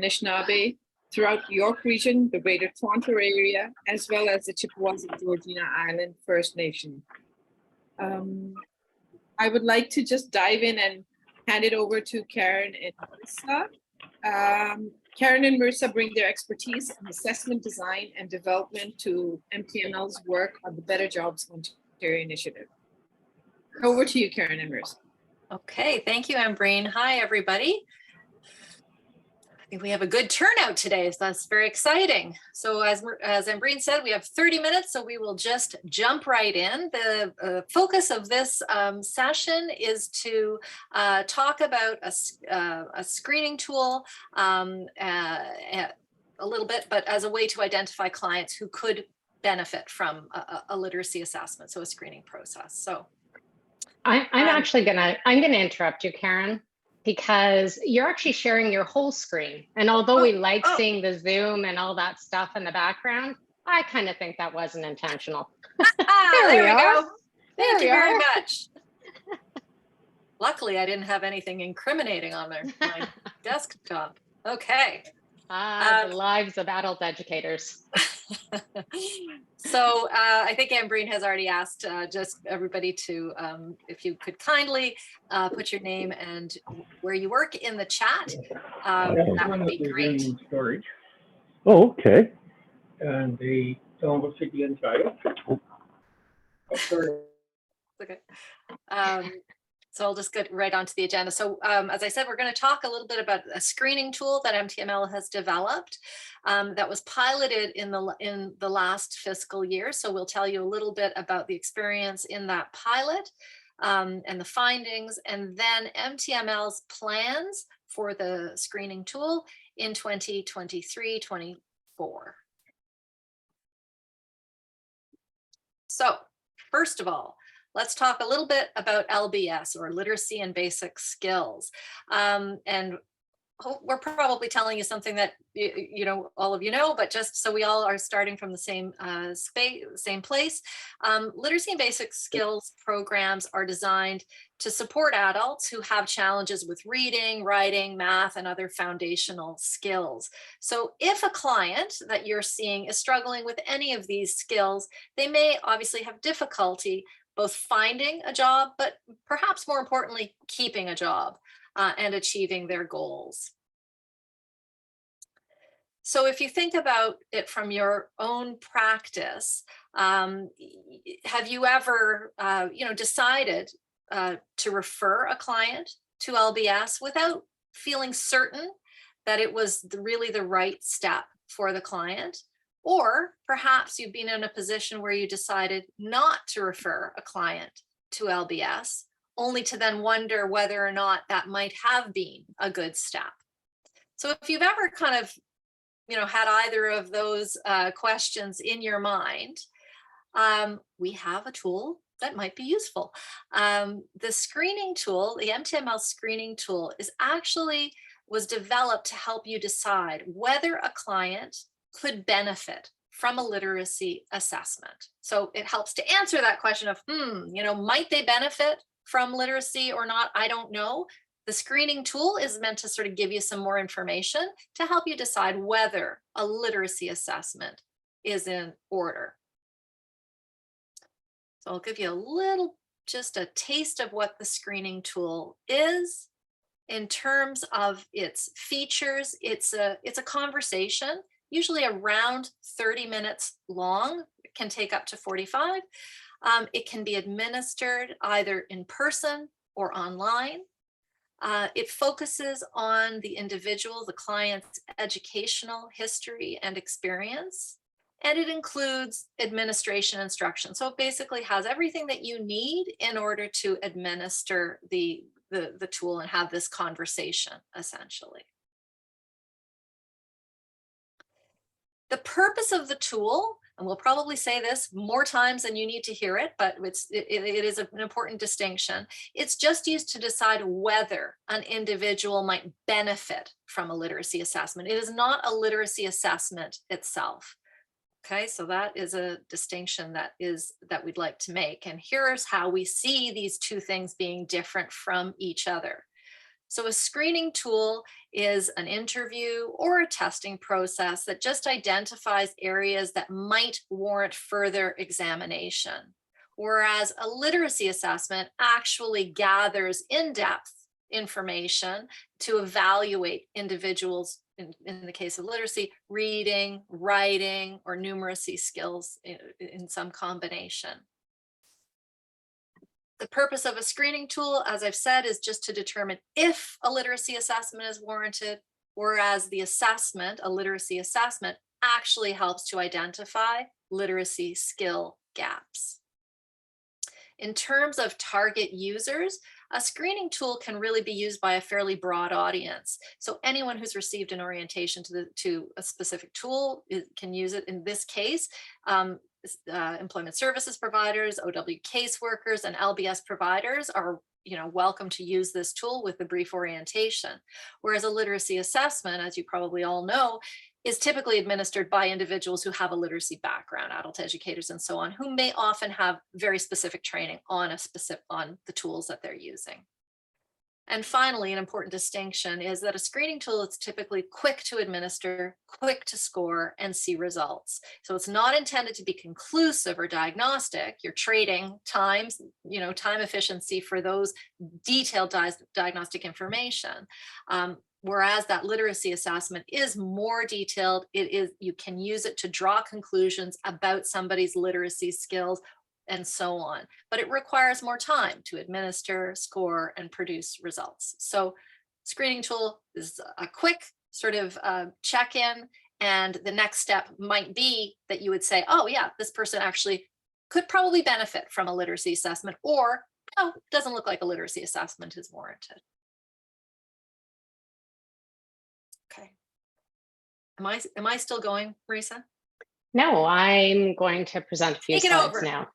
Anishinaabe throughout York Region, the Greater Toronto Area, as well as the Chippewas of Georgina Island First Nation. I would like to just dive in and hand it over to Karen and Marissa. Karen and Marissa bring their expertise in assessment, design, and development to MTML's work on the Better Jobs Ontario Initiative. Over to you, Karen and Marissa. Okay, thank you, Ambreen. Hi, everybody. I think we have a good turnout today, so that's very exciting. So as Ambreen said, we have 30 minutes, so we will just jump right in. The focus of this session is to talk about a screening tool a little bit, but as a way to identify clients who could benefit from a literacy assessment, so a screening process. So I'm actually gonna interrupt you, Karen, because you're actually sharing your whole screen. And although we like seeing the Zoom and all that stuff in the background, I kind of think that wasn't intentional. There we go. Thank you very much. Luckily, I didn't have anything incriminating on my desktop. Okay. The lives of adult educators. So I think Ambreen has already asked just everybody to, if you could kindly put your name and where you work in the chat, that would be great. Storage. Oh, okay. And the Toronto City and Ontario. Okay. So I'll just get right onto the agenda. So as I said, we're going to talk a little bit about a screening tool that MTML has developed that was piloted in the last fiscal year. So we'll tell you a little bit about the experience in that pilot and the findings, and then MTML's plans for the screening tool in 2023-24. So first of all, let's talk a little bit about LBS, or literacy and basic skills. And we're probably telling you something that all of you know, but just so we all are starting from the same same place. Literacy and basic skills programs are designed to support adults who have challenges with reading, writing, math, and other foundational skills. So if a client that you're seeing is struggling with any of these skills, they may obviously have difficulty both finding a job, but perhaps more importantly, keeping a job and achieving their goals. So if you think about it from your own practice, have you ever, decided to refer a client to LBS without feeling certain that it was really the right step for the client? Or perhaps you've been in a position where you decided not to refer a client to LBS, only to then wonder whether or not that might have been a good step. So if you've ever kind of, had either of those questions in your mind, we have a tool that might be useful. The screening tool, the MTML screening tool, was developed to help you decide whether a client could benefit from a literacy assessment. So it helps to answer that question of, might they benefit from literacy or not? I don't know. The screening tool is meant to sort of give you some more information to help you decide whether a literacy assessment is in order. So I'll give you just a taste of what the screening tool is. In terms of its features, it's a conversation, usually around 30 minutes long. It can take up to 45. It can be administered either in person or online. It focuses on the individual, the client's educational history and experience, and it includes administration instruction. So it basically has everything that you need in order to administer the tool and have this conversation, essentially. The purpose of the tool, and we'll probably say this more times than you need to hear it, but it is an important distinction. It's just used to decide whether an individual might benefit from a literacy assessment. It is not a literacy assessment itself. Okay, so that is a distinction that we'd like to make. And here's how we see these two things being different from each other. So a screening tool is an interview or a testing process that just identifies areas that might warrant further examination. Whereas a literacy assessment actually gathers in-depth information to evaluate individuals, in the case of literacy, reading, writing, or numeracy skills in some combination. The purpose of a screening tool, as I've said, is just to determine if a literacy assessment is warranted, whereas the assessment, a literacy assessment, actually helps to identify literacy skill gaps. In terms of target users, a screening tool can really be used by a fairly broad audience. So anyone who's received an orientation to a specific tool can use it. In this case, employment services providers, OW caseworkers, and LBS providers are welcome to use this tool with a brief orientation. Whereas a literacy assessment, as you probably all know, is typically administered by individuals who have a literacy background, adult educators and so on, who may often have very specific training on the tools that they're using. And finally, an important distinction is that a screening tool is typically quick to administer, quick to score, and see results. So it's not intended to be conclusive or diagnostic. You're trading time efficiency for those detailed diagnostic information. Whereas that literacy assessment is more detailed, you can use it to draw conclusions about somebody's literacy skills and so on, but it requires more time to administer, score, and produce results. So screening tool is a quick sort of check-in, and the next step might be that you would say, oh yeah, this person actually could probably benefit from a literacy assessment, or no, doesn't look like a literacy assessment is warranted. Okay. Am I still going, Marisa? No, I'm going to present a few Take it slides over. now.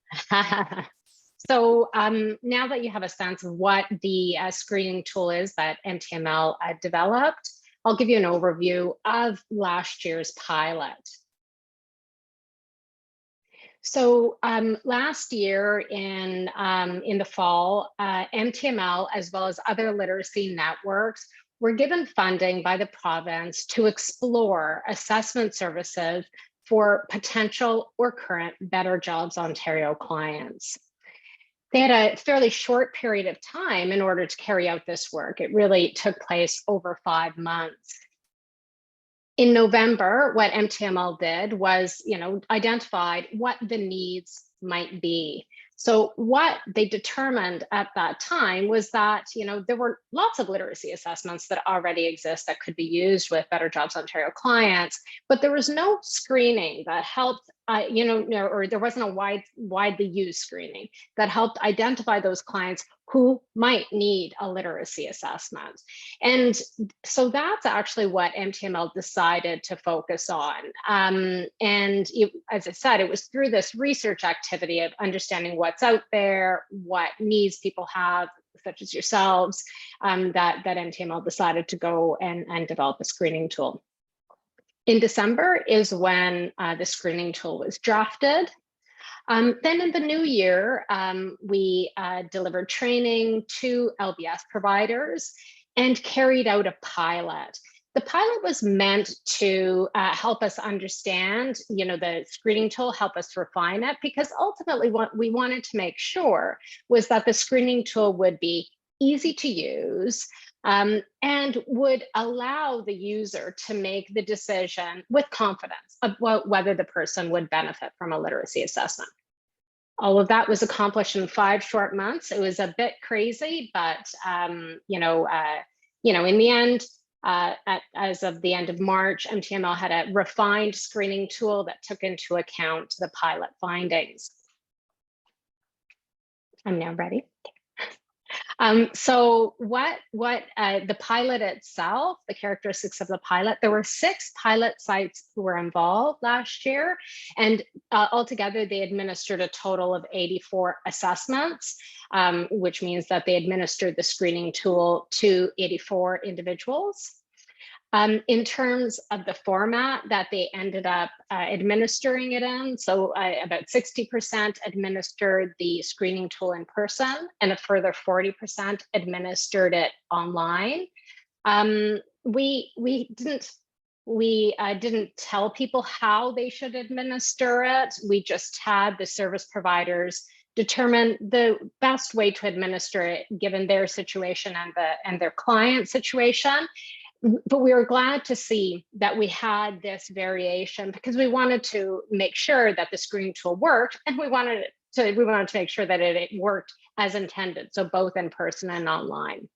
So now that you have a sense of what the screening tool is that MTML developed, I'll give you an overview of last year's pilot. So last year in the fall, MTML, as well as other literacy networks, were given funding by the province to explore assessment services for potential or current Better Jobs Ontario clients. They had a fairly short period of time in order to carry out this work. It really took place over 5 months. In November, what MTML did was, identified what the needs might be. So what they determined at that time was that, there were lots of literacy assessments that already exist that could be used with Better Jobs Ontario clients, but there was no screening that helped, or there wasn't a widely used screening that helped identify those clients who might need a literacy assessment. And so that's actually what MTML decided to focus on. As I said, it was through this research activity of understanding what's out there, what needs people have, such as yourselves, that MTML decided to go and develop a screening tool. In December is when the screening tool was drafted. Then in the new year, we delivered training to LBS providers and carried out a pilot. The pilot was meant to help us understand, the screening tool, help us refine it, because ultimately what we wanted to make sure was that the screening tool would be easy to use, and would allow the user to make the decision with confidence about whether the person would benefit from a literacy assessment. All of that was accomplished in 5 short months. It was a bit crazy, but in the end, as of the end of March, MTML had a refined screening tool that took into account the pilot findings. I'm now ready. So what the pilot itself, the characteristics of the pilot, there were 6 pilot sites who were involved last year, and altogether they administered a total of 84 assessments, which means that they administered the screening tool to 84 individuals. In terms of the format that they ended up administering it in, so about 60% administered the screening tool in person, and a further 40% administered it online. We didn't tell people how they should administer it. We just had the service providers determine the best way to administer it given their situation and their client situation. But we were glad to see that we had this variation because we wanted to make sure that the screening tool worked, and we wanted to make sure that it worked as intended, so both in person and online.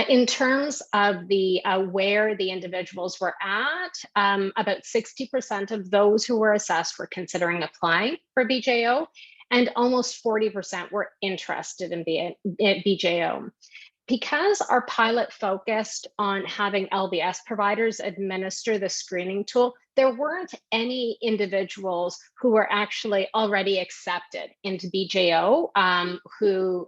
In terms of the where the individuals were at, about 60% of those who were assessed were considering applying for BJO, and almost 40% were interested in BJO. Because our pilot focused on having LBS providers administer the screening tool, there weren't any individuals who were actually already accepted into BJO who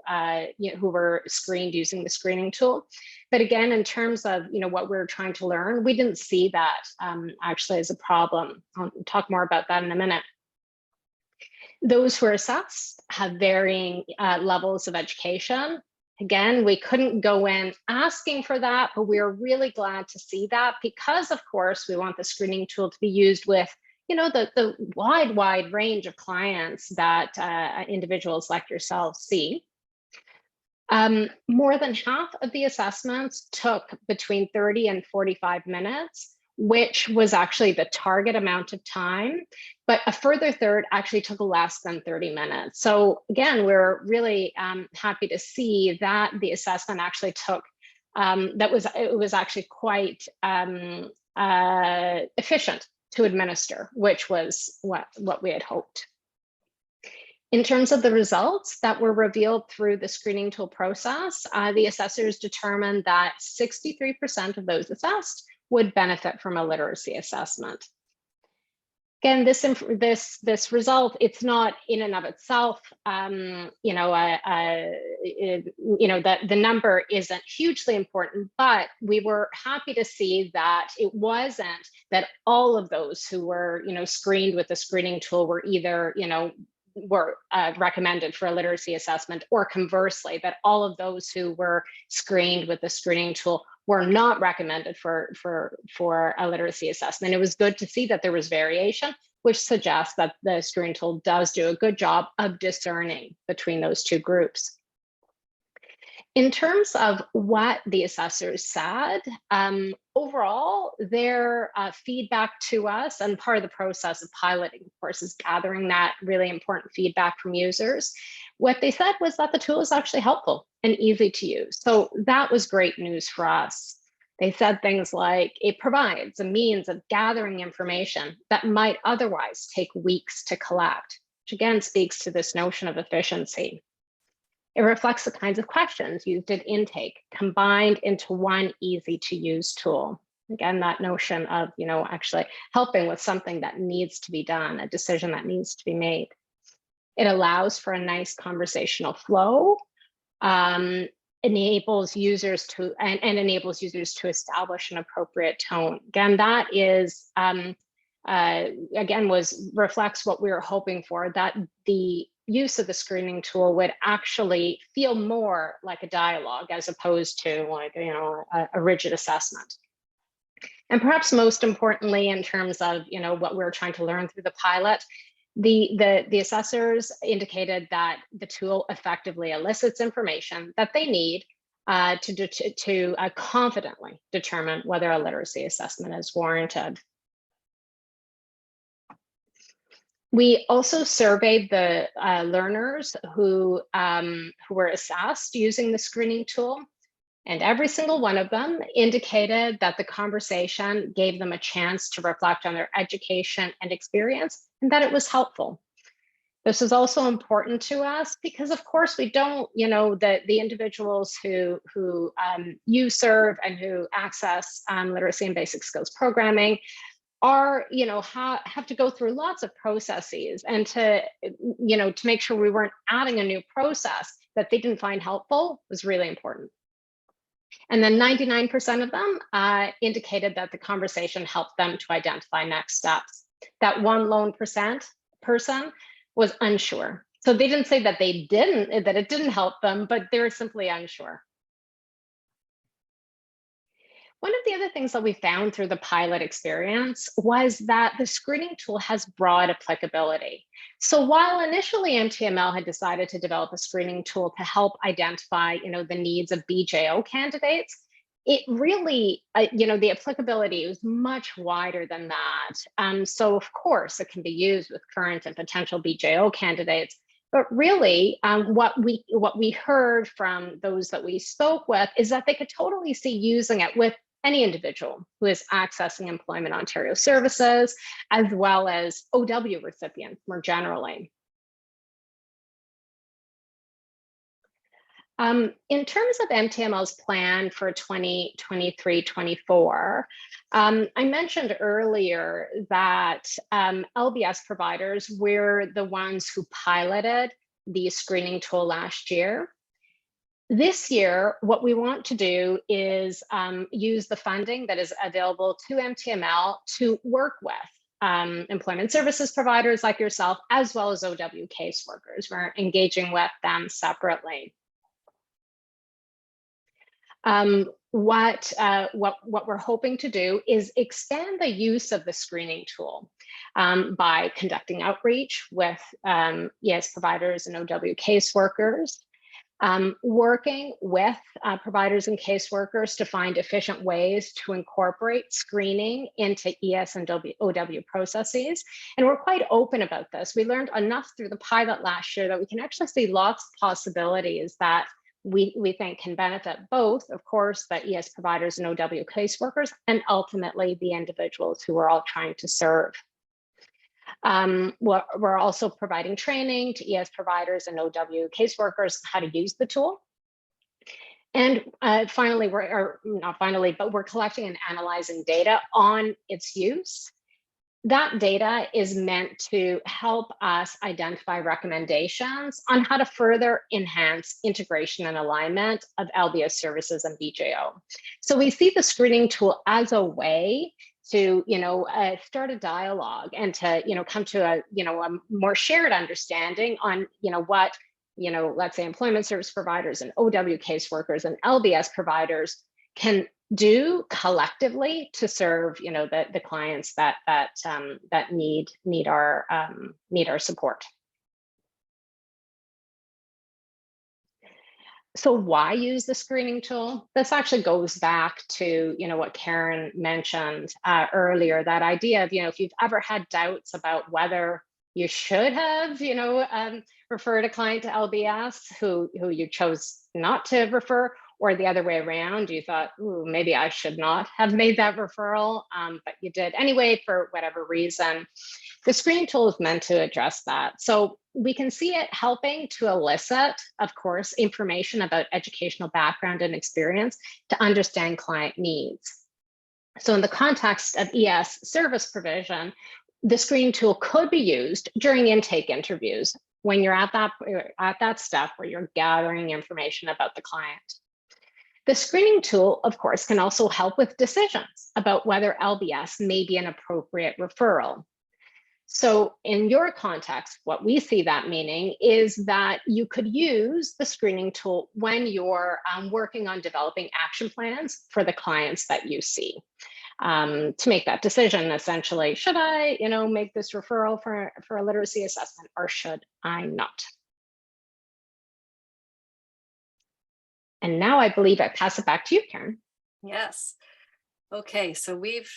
were screened using the screening tool. But again, in terms of what we're trying to learn, we didn't see that actually as a problem. I'll talk more about that in a minute. Those who are assessed have varying levels of education. Again, we couldn't go in asking for that, but we are really glad to see that because, of course, we want the screening tool to be used with, the wide range of clients that individuals like yourselves see. More than half of the assessments took between 30 and 45 minutes, which was actually the target amount of time, but a further third actually took less than 30 minutes. So again, we're really happy to see that the assessment actually took, it was actually quite efficient to administer, which was what we had hoped. In terms of the results that were revealed through the screening tool process, the assessors determined that 63% of those assessed would benefit from a literacy assessment. Again, this result, it's not in and of itself, the number isn't hugely important, but we were happy to see that it wasn't that all of those who were, screened with the screening tool were either, were recommended for a literacy assessment, or conversely, that all of those who were screened with the screening tool were not recommended for a literacy assessment. It was good to see that there was variation, which suggests that the screening tool does do a good job of discerning between those two groups. In terms of what the assessors said, overall, their feedback to us, and part of the process of piloting, of course, is gathering that really important feedback from users. What they said was that the tool is actually helpful and easy to use. So that was great news for us. They said things like, it provides a means of gathering information that might otherwise take weeks to collect, which again speaks to this notion of efficiency. It reflects the kinds of questions used at intake combined into one easy to use tool. Again, that notion of, actually helping with something that needs to be done, a decision that needs to be made. It allows for a nice conversational flow, enables users to establish an appropriate tone. Again, that is, reflects what we were hoping for, that the use of the screening tool would actually feel more like a dialogue as opposed to a rigid assessment. And perhaps most importantly, in terms of what we're trying to learn through the pilot, the assessors indicated that the tool effectively elicits information that they need to confidently determine whether a literacy assessment is warranted. We also surveyed the learners who were assessed using the screening tool, and every single one of them indicated that the conversation gave them a chance to reflect on their education and experience, and that it was helpful. This is also important to us because, of course, we don't, the individuals who you serve and who access literacy and basic skills programming are, have to go through lots of processes, and to make sure we weren't adding a new process that they didn't find helpful was really important. And then 99% of them indicated that the conversation helped them to identify next steps. That one lone person was unsure. So they didn't say that it didn't help them, but they were simply unsure. One of the other things that we found through the pilot experience was that the screening tool has broad applicability. So while initially MTML had decided to develop a screening tool to help identify, the needs of BJO candidates, it really, the applicability is much wider than that. So of course, it can be used with current and potential BJO candidates. But really, what we heard from those that we spoke with is that they could totally see using it with any individual who is accessing Employment Ontario services, as well as OW recipients more generally. In terms of MTML's plan for 2023-24, I mentioned earlier that LBS providers were the ones who piloted the screening tool last year. This year, what we want to do is use the funding that is available to MTML to work with employment services providers like yourself, as well as OW caseworkers. We're engaging with them separately. What we're hoping to do is expand the use of the screening tool by conducting outreach with ES providers and OW caseworkers, working with providers and caseworkers to find efficient ways to incorporate screening into ES and OW processes. And we're quite open about this. We learned enough through the pilot last year that we can actually see lots of possibilities that we think can benefit both, of course, the ES providers and OW caseworkers, and ultimately the individuals who we're all trying to serve. We're also providing training to ES providers and OW caseworkers how to use the tool. And finally, we're collecting and analyzing data on its use. That data is meant to help us identify recommendations on how to further enhance integration and alignment of LBS services and BJO. So we see the screening tool as a way to, start a dialogue and to, come to a more shared understanding on, what, let's say employment service providers and OW caseworkers and LBS providers can do collectively to serve, the clients that need our support. So why use the screening tool? This actually goes back to, what Karen mentioned earlier, that idea of, if you've ever had doubts about whether you should have, referred a client to LBS who you chose not to refer, or the other way around, you thought, ooh, maybe I should not have made that referral, but you did anyway for whatever reason. The screening tool is meant to address that. So we can see it helping to elicit, of course, information about educational background and experience to understand client needs. So in the context of ES service provision, the screening tool could be used during intake interviews when you're at that step where you're gathering information about the client. The screening tool, of course, can also help with decisions about whether LBS may be an appropriate referral. So in your context, what we see that meaning is that you could use the screening tool when you're working on developing action plans for the clients that you see. To make that decision, essentially, should I, make this referral for a literacy assessment, or should I not? And now I believe I pass it back to you, Karen. Yes. Okay, so we've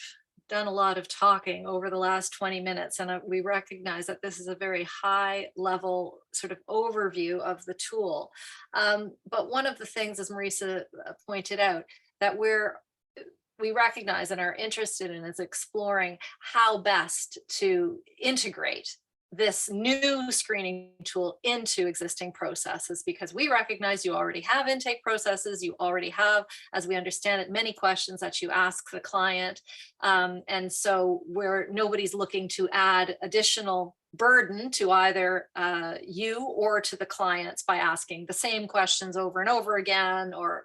done a lot of talking over the last 20 minutes, and we recognize that this is a very high level sort of overview of the tool. But one of the things, as Marisa pointed out, that we recognize and are interested in is exploring how best to integrate this new screening tool into existing processes, because we recognize you already have intake processes, you already have, as we understand it, many questions that you ask the client. And so nobody's looking to add additional burden to either you or to the clients by asking the same questions over and over again, or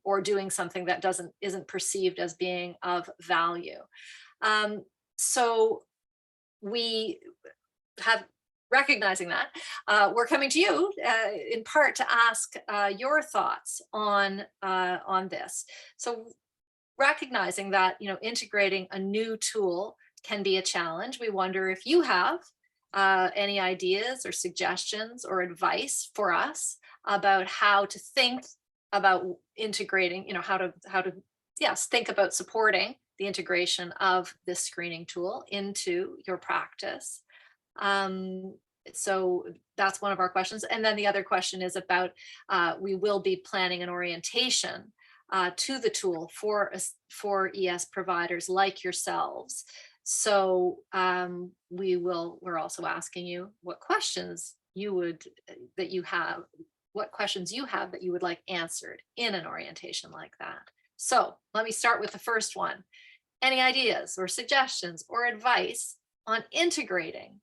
or doing something that isn't perceived as being of value. So we have, recognizing that, we're coming to you in part to ask your thoughts on this. So recognizing that, integrating a new tool can be a challenge, we wonder if you have any ideas or suggestions or advice for us about how to think about integrating, how to think about supporting the integration of this screening tool into your practice. So that's one of our questions. And then the other question is about, we will be planning an orientation to the tool for ES providers like yourselves. So we're also asking you what questions you have that you would like answered in an orientation like that. So let me start with the first one. Any ideas or suggestions or advice on integrating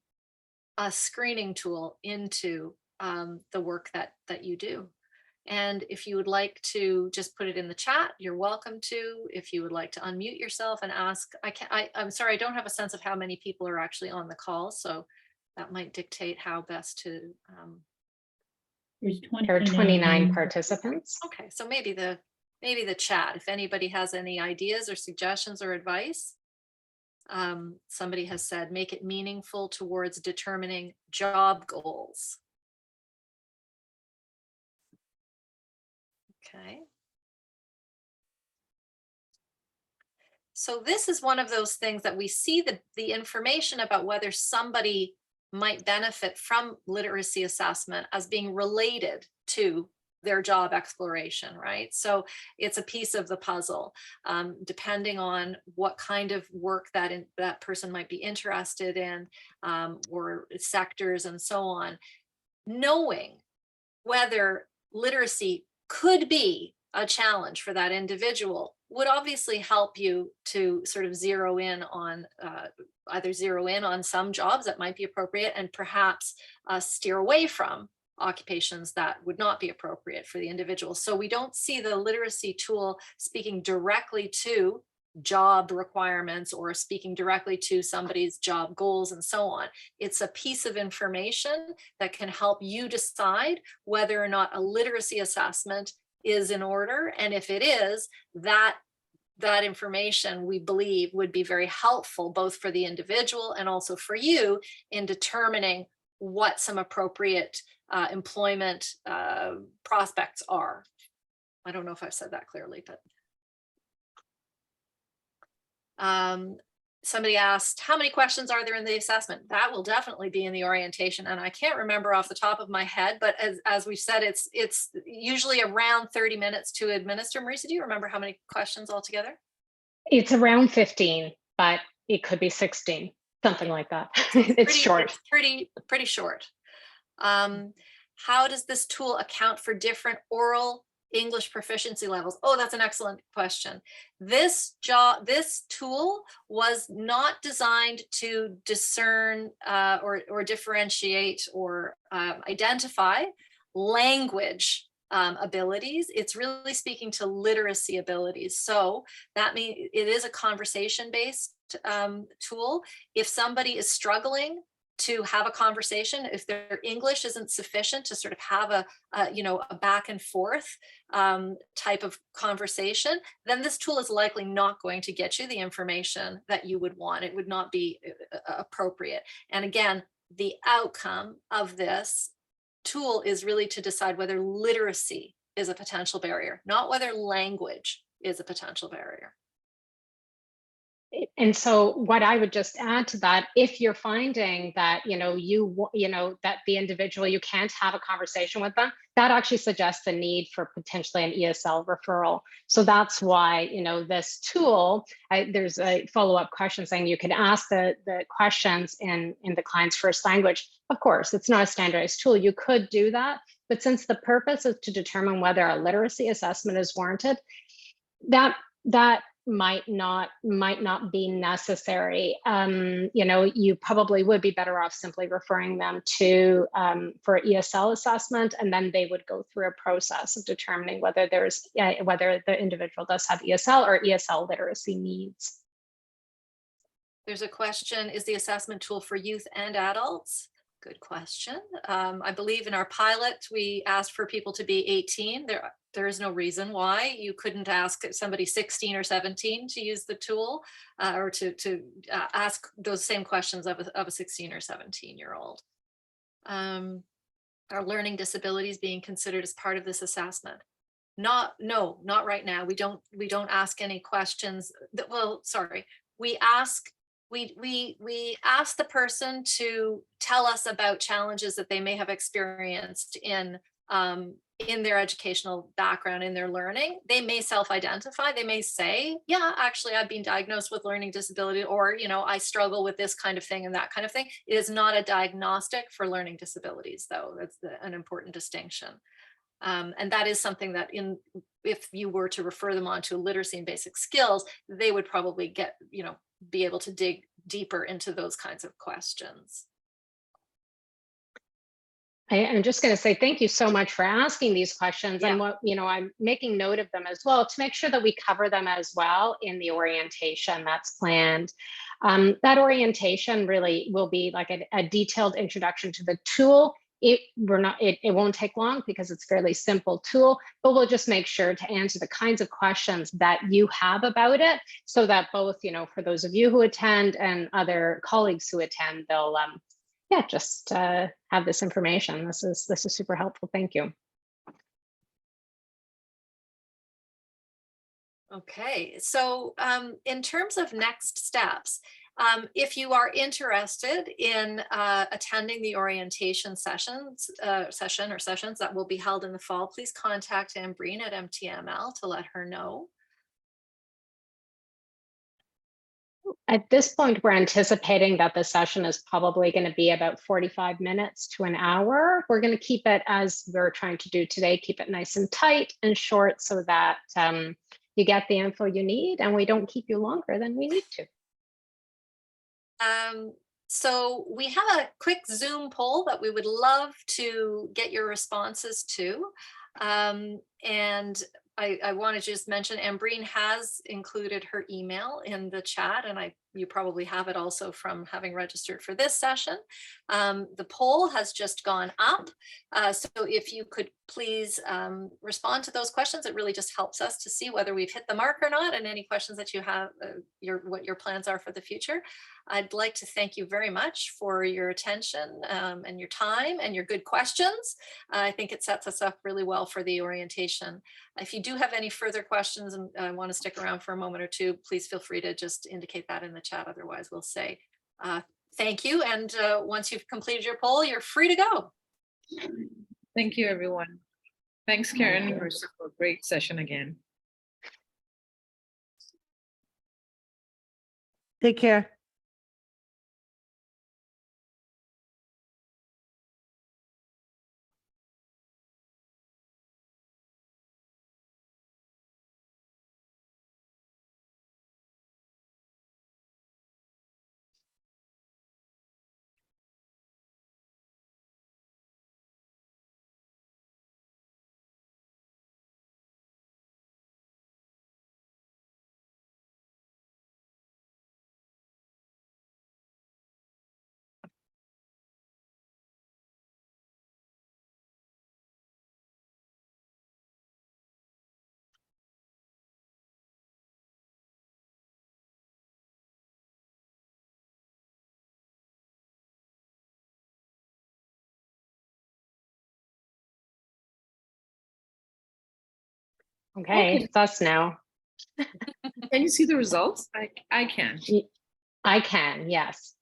a screening tool into the work that you do? And if you would like to just put it in the chat, you're welcome to. If you would like to unmute yourself and ask, I'm sorry, I don't have a sense of how many people are actually on the call, so that might dictate how best to. There are 29 participants. Okay, so maybe the chat, if anybody has any ideas or suggestions or advice. Somebody has said, make it meaningful towards determining job goals. Okay. So this is one of those things that we see the information about whether somebody might benefit from literacy assessment as being related to their job exploration, right? So it's a piece of the puzzle, depending on what kind of work that person might be interested in, or sectors and so on. Knowing whether literacy could be a challenge for that individual would obviously help you to sort of zero in on some jobs that might be appropriate, and perhaps steer away from occupations that would not be appropriate for the individual. So we don't see the literacy tool speaking directly to job requirements or speaking directly to somebody's job goals and so on. It's a piece of information that can help you decide whether or not a literacy assessment is in order. And if it is, that information, we believe, would be very helpful both for the individual and also for you in determining what some appropriate employment prospects are. I don't know if I've said that clearly, but somebody asked, how many questions are there in the assessment? That will definitely be in the orientation. And I can't remember off the top of my head, but as we said, it's usually around 30 minutes to administer. Marisa, do you remember how many questions altogether? It's around 15, but it could be 16, something like that. It's short. It's pretty short. How does this tool account for different oral English proficiency levels? Oh, that's an excellent question. This tool was not designed to discern or differentiate or identify language abilities. It's really speaking to literacy abilities. So that means it is a conversation-based tool. If somebody is struggling to have a conversation, if their English isn't sufficient to sort of have a back and forth type of conversation, then this tool is likely not going to get you the information that you would want. It would not be appropriate. And again, the outcome of this tool is really to decide whether literacy is a potential barrier, not whether language is a potential barrier. And so what I would just add to that, if you're finding that, that the individual, you can't have a conversation with them, that actually suggests the need for potentially an ESL referral. So that's why, this tool, there's a follow-up question saying you could ask the questions in the client's first language. Of course, it's not a standardized tool. You could do that, but since the purpose is to determine whether a literacy assessment is warranted, that might not be necessary. You know, you probably would be better off simply referring them to for ESL assessment, and then they would go through a process of determining whether whether the individual does have ESL or ESL literacy needs. There's a question, is the assessment tool for youth and adults? Good question. I believe in our pilot, we asked for people to be 18. There is no reason why you couldn't ask somebody 16 or 17 to use the tool or to ask those same questions of a 16 or 17-year-old. Are learning disabilities being considered as part of this assessment? No, not right now. We don't ask any questions. Well, sorry, we ask the person to tell us about challenges that they may have experienced in their educational background, in their learning. They may self-identify. They may say, yeah, actually, I've been diagnosed with learning disability, or, you know, I struggle with this kind of thing and that kind of thing. It is not a diagnostic for learning disabilities, though. That's an important distinction. And that is something that if you were to refer them on to literacy and basic skills, they would probably get, you know, be able to dig deeper into those kinds of questions. I'm just going to say thank you so much for asking these questions. Yeah. And you know, I'm making note of them as well to make sure that we cover them as well in the orientation that's planned. That orientation really will be like a detailed introduction to the tool. It won't take long because it's a fairly simple tool, but we'll just make sure to answer the kinds of questions that you have about it, so that both, you know, for those of you who attend and other colleagues who attend, they'll just have this information. This is super helpful. Thank you. Okay, so in terms of next steps, if you are interested in attending the orientation sessions that will be held in the fall, please contact Ambreen at MTML to let her know. At this point, we're anticipating that the session is probably going to be about 45 minutes to an hour. We're going to keep it, as we're trying to do today, keep it nice and tight and short so that you get the info you need and we don't keep you longer than we need to. So we have a quick Zoom poll that we would love to get your responses to. And I want to just mention Ambreen has included her email in the chat, and you probably have it also from having registered for this session. The poll has just gone up. So if you could please respond to those questions, it really just helps us to see whether we've hit the mark or not, and any questions that you have, what your plans are for the future. I'd like to thank you very much for your attention and your time and your good questions. I think it sets us up really well for the orientation. If you do have any further questions and want to stick around for a moment or two, please feel free to just indicate that in the chat. Otherwise, we'll say thank you. And once you've completed your poll, you're free to go. Thank you, everyone. Thanks, Karen and Marissa, for a great session again. Take care. Okay, Okay. it's us now. Can you see the results? I can. I can, yes.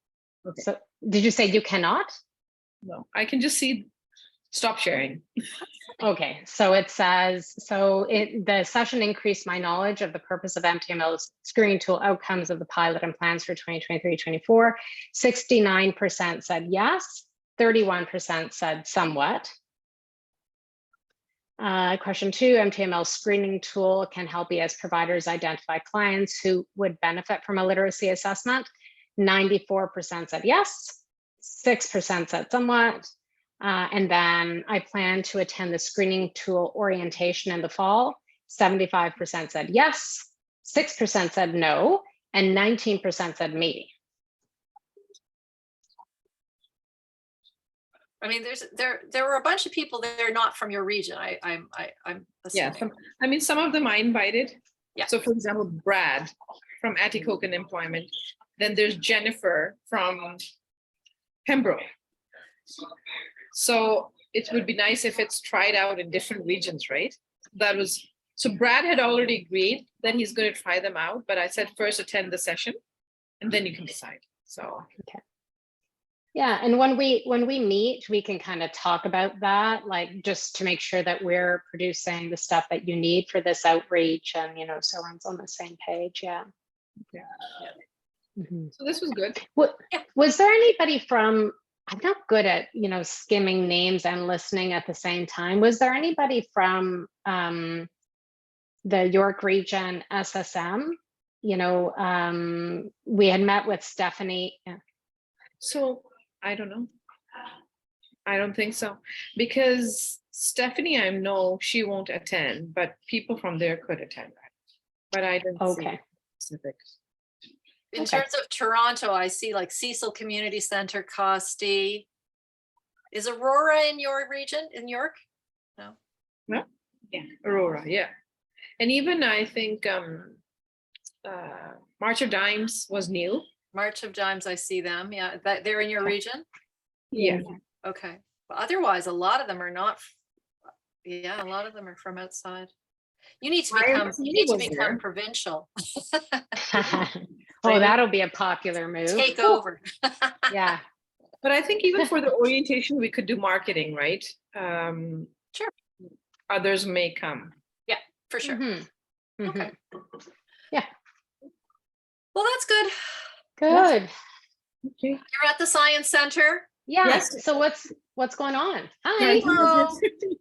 Okay. So did you say you cannot? No, I can just see. Stop sharing. Okay, so it says, the session increased my knowledge of the purpose of MTML's screening tool, outcomes of the pilot and plans for 2023-24. 69% said yes, 31% said somewhat. Question 2, MTML screening tool can help ES providers identify clients who would benefit from a literacy assessment. 94% said yes, 6% said somewhat. And then I plan to attend the screening tool orientation in the fall. 75% said yes, 6% said no, and 19% said maybe. I mean, there were a bunch of people that are not from your region. I'm Yeah, assuming. I mean, some of them I invited. Yeah. So for example, Brad from Atikokan Employment. Then there's Jennifer from Pembroke. So it would be nice if it's tried out in different regions, right? So Brad had already agreed that he's going to try them out, but I said first attend the session and then you can decide. So Yeah, and when we meet, we can kind of talk about that, like just to make sure that we're producing the stuff that you need for this outreach, and so everyone's on the same page. Yeah. Yeah. Mhm. So this was good. Was there anybody from? I'm not good at skimming names and listening at the same time. Was there anybody from the York Region SSM? We had met with Stephanie. Yeah. So I don't know. I don't think so, because Stephanie, I know she won't attend, but people from there could attend. But I didn't see Okay. specifics. In Okay. terms of Toronto, I see like Cecil Community Center, Costi. Is Aurora in your region, in York? No. Aurora, yeah. And even I think March of Dimes was new. March of Dimes, I see them. Yeah, they're in your region? Yeah. Okay. But otherwise, a lot of them are not. Yeah, a lot of them are from outside. You need to become provincial. Oh, that'll be a popular move. Take over. Yeah. But I think even for the orientation, we could do marketing, right? Sure. Others may come. For sure. Mhm. Mhm. Okay. Yeah. Well, that's good. Good. Okay. You're at the Science Center. Yeah. Yes. So what's going on? Hi. Hello.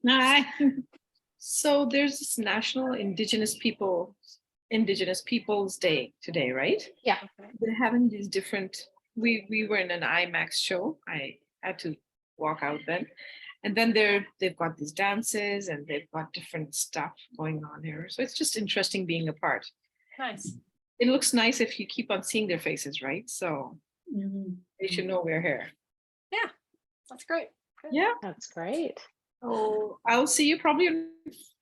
Hi. So there's this National Indigenous Peoples Day today, right? Yeah. They're having these different. We were in an IMAX show. I had to walk out then, and then they've got these dances and they've got different stuff going on here. So it's just interesting being a part. Nice. It looks nice if you keep on seeing their faces, right? So they should know we're here. That's great. Good. Yeah. That's great. So I'll see you probably on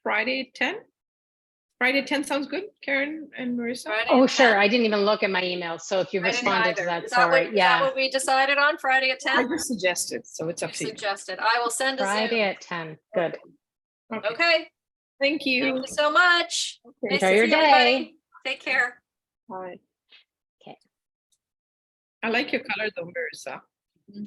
Friday at 10. Friday at 10 sounds good, Karen and Marissa? Friday Oh, at sure. 10? I didn't even look at my email. So if you I didn't responded to either. that, Is that sorry. what- Is that Yeah. what we decided on, Friday at I 10? just suggested, so it's up to you. Suggested. I will send a Friday Zoom. at 10. Good. Okay. Okay. Thank you. Thank you so much. Okay. Nice Enjoy to your see everybody. day. Take care. Bye. Okay. I like your color though, Marissa.